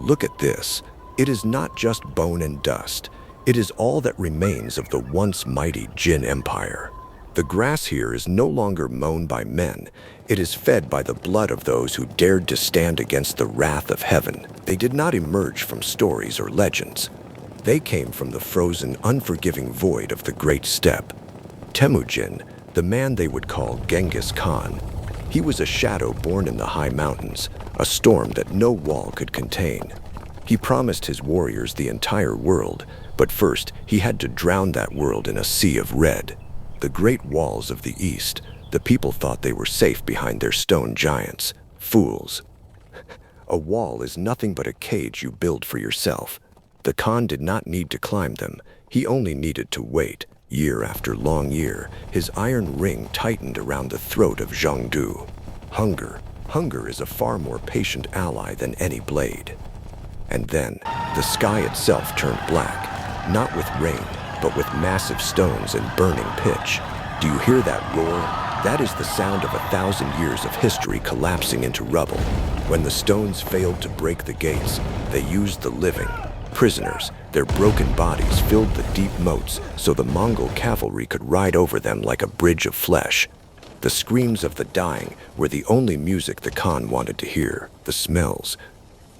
Look at this. It is not just bone and dust. It is all that remains of the once mighty Jin Empire. The grass here is no longer mown by men. It is fed by the blood of those who dared to stand against the wrath of heaven. They did not emerge from stories or legends. They came from the frozen, unforgiving void of the great steppe. Temujin, the man they would call Genghis Khan, he was a shadow born in the high mountains, a storm that no wall could contain. He promised his warriors the entire world, but first he had to drown that world in a sea of red. The great walls of the east, the people thought they were safe behind their stone giants. Fools. A wall is nothing but a cage you build for yourself. The Khan did not need to climb them. He only needed to wait. Year after long year, his iron ring tightened around the throat of Zhongdu. Hunger is a far more patient ally than any blade. And then, the sky itself turned black, not with rain, but with massive stones and burning pitch. Do you hear that roar? That is the sound of 1,000 years of history collapsing into rubble. When the stones failed to break the gates, they used the living. Prisoners, their broken bodies filled the deep moats so the Mongol cavalry could ride over them like a bridge of flesh. The screams of the dying were the only music the Khan wanted to hear. The smells.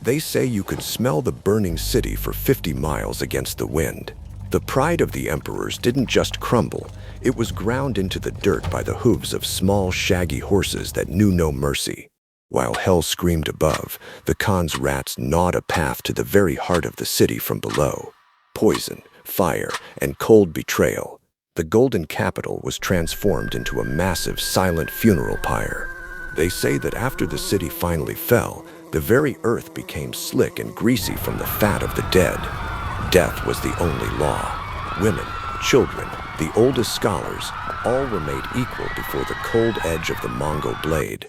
They say you could smell the burning city for 50 miles against the wind. The pride of the emperors didn't just crumble, it was ground into the dirt by the hooves of small, shaggy horses that knew no mercy. While hell screamed above, the Khan's rats gnawed a path to the very heart of the city from below. Poison, fire, and cold betrayal. The golden capital was transformed into a massive, silent funeral pyre. They say that after the city finally fell, the very earth became slick and greasy from the fat of the dead. Death was the only law. Women, children, the oldest scholars, all were made equal before the cold edge of the Mongol blade.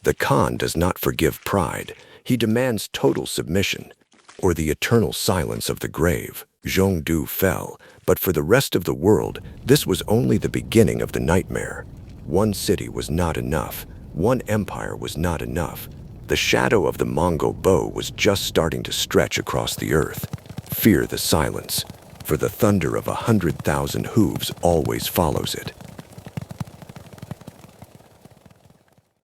The Khan does not forgive pride. He demands total submission, or the eternal silence of the grave. Zhongdu fell, but for the rest of the world, this was only the beginning of the nightmare. One city was not enough. One empire was not enough. The shadow of the Mongol bow was just starting to stretch across the earth. Fear the silence, for the thunder of 100,000 hooves always follows it.